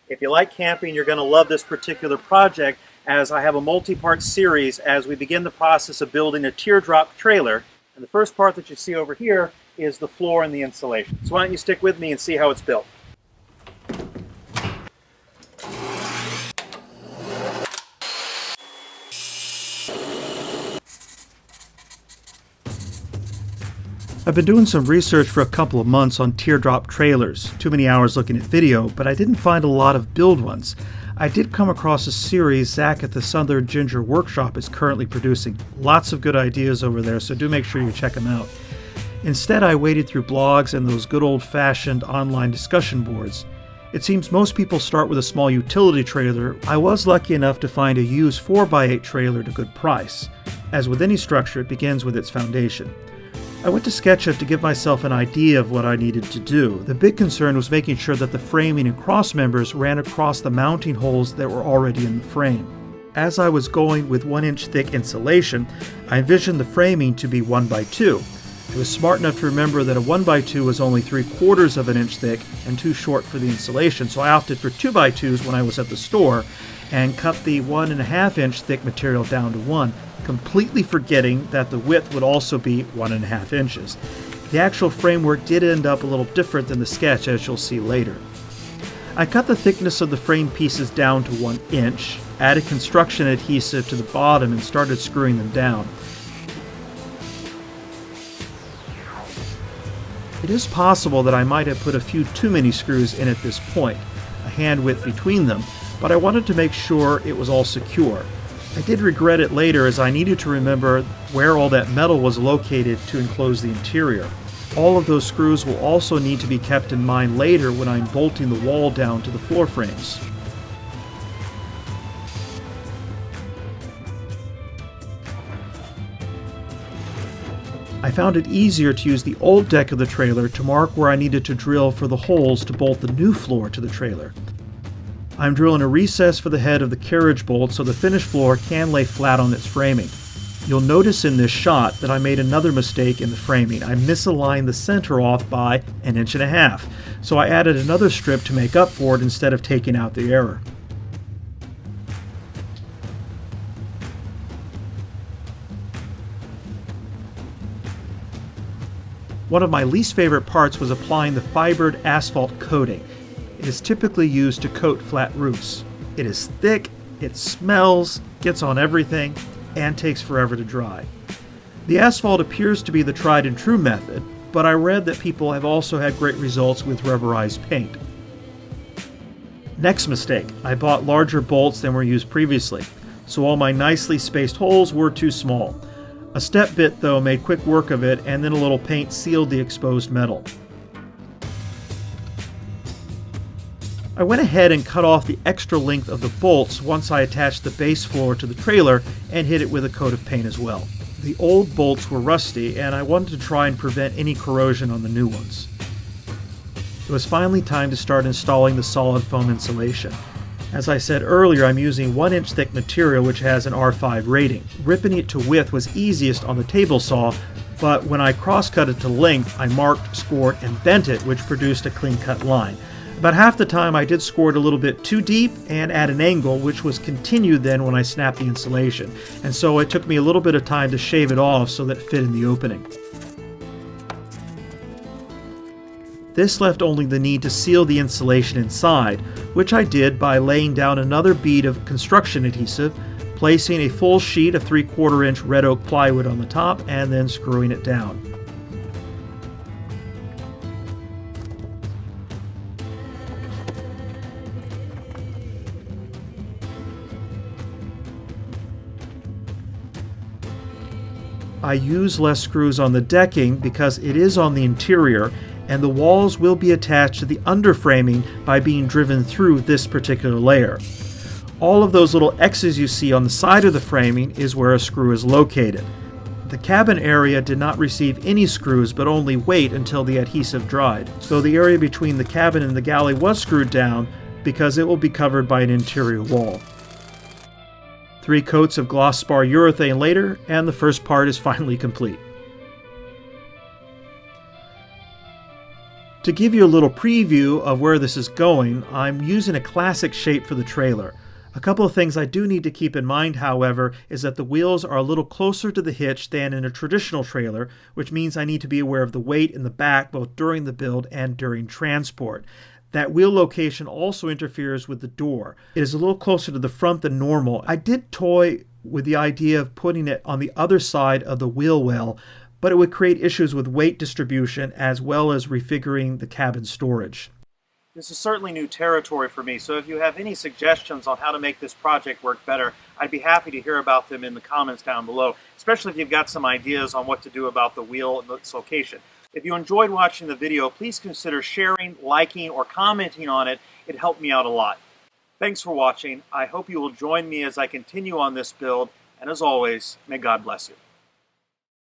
If you like camping, you're going to love this particular project, as I have a multi-part series as we begin the process of building a teardrop trailer. And the first part that you see over here is the floor and the insulation. So why don't you stick with me and see how it's built. I've been doing some research for a couple of months on teardrop trailers. Too many hours looking at video, but I didn't find a lot of build ones. I did come across a series Zach at the Southern Ginger Workshop is currently producing. Lots of good ideas over there, so do make sure you check them out. Instead, I waded through blogs and those good old-fashioned online discussion boards. It seems most people start with a small utility trailer. I was lucky enough to find a used 4x8 trailer at a good price. As with any structure, it begins with its foundation. I went to SketchUp to give myself an idea of what I needed to do. The big concern was making sure that the framing and cross members ran across the mounting holes that were already in the frame. As I was going with 1-inch thick insulation, I envisioned the framing to be 1x2. I was smart enough to remember that a 1x2 was only 3/4 of an inch thick and too short for the insulation, so I opted for 2x2s when I was at the store and cut the 1.5-inch thick material down to 1, completely forgetting that the width would also be 1.5 inches. The actual framework did end up a little different than the sketch, as you'll see later. I cut the thickness of the frame pieces down to 1 inch, added construction adhesive to the bottom, and started screwing them down. It is possible that I might have put a few too many screws in at this point, a hand width between them, but I wanted to make sure it was all secure. I did regret it later, as I needed to remember where all that metal was located to enclose the interior. All of those screws will also need to be kept in mind later when I'm bolting the wall down to the floor frames. I found it easier to use the old deck of the trailer to mark where I needed to drill for the holes to bolt the new floor to the trailer. I'm drilling a recess for the head of the carriage bolt so the finished floor can lay flat on its framing. You'll notice in this shot that I made another mistake in the framing. I misaligned the center off by 1.5 inches, so I added another strip to make up for it instead of taking out the error. One of my least favorite parts was applying the fibered asphalt coating. It is typically used to coat flat roofs. It is thick, it smells, gets on everything, and takes forever to dry. The asphalt appears to be the tried and true method, but I read that people have also had great results with rubberized paint. Next mistake, I bought larger bolts than were used previously, so all my nicely spaced holes were too small. A step bit, though, made quick work of it, and then a little paint sealed the exposed metal. I went ahead and cut off the extra length of the bolts once I attached the base floor to the trailer and hit it with a coat of paint as well. The old bolts were rusty, and I wanted to try and prevent any corrosion on the new ones. It was finally time to start installing the solid foam insulation. As I said earlier, I'm using 1-inch thick material which has an R5 rating. Ripping it to width was easiest on the table saw, but when I cross-cut it to length, I marked, scored, and bent it, which produced a clean-cut line. About half the time I did score it a little bit too deep and at an angle, which was continued then when I snapped the insulation, and so it took me a little bit of time to shave it off so that it fit in the opening. This left only the need to seal the insulation inside, which I did by laying down another bead of construction adhesive, placing a full sheet of 3/4-inch red oak plywood on the top, and then screwing it down. I use less screws on the decking because it is on the interior, and the walls will be attached to the underframing by being driven through this particular layer. All of those little X's you see on the side of the framing is where a screw is located. The cabin area did not receive any screws, but only wait until the adhesive dried. So the area between the cabin and the galley was screwed down because it will be covered by an interior wall. 3 coats of gloss spar urethane later, and the first part is finally complete. To give you a little preview of where this is going, I'm using a classic shape for the trailer. A couple of things I do need to keep in mind, however, is that the wheels are a little closer to the hitch than in a traditional trailer, which means I need to be aware of the weight in the back both during the build and during transport. That wheel location also interferes with the door. It is a little closer to the front than normal. I did toy with the idea of putting it on the other side of the wheel well, but it would create issues with weight distribution as well as refiguring the cabin storage. This is certainly new territory for me, so if you have any suggestions on how to make this project work better, I'd be happy to hear about them in the comments down below, especially if you've got some ideas on what to do about the wheel and its location. If you enjoyed watching the video, please consider sharing, liking, or commenting on it. It helped me out a lot. Thanks for watching. I hope you will join me as I continue on this build, and as always, may God bless you.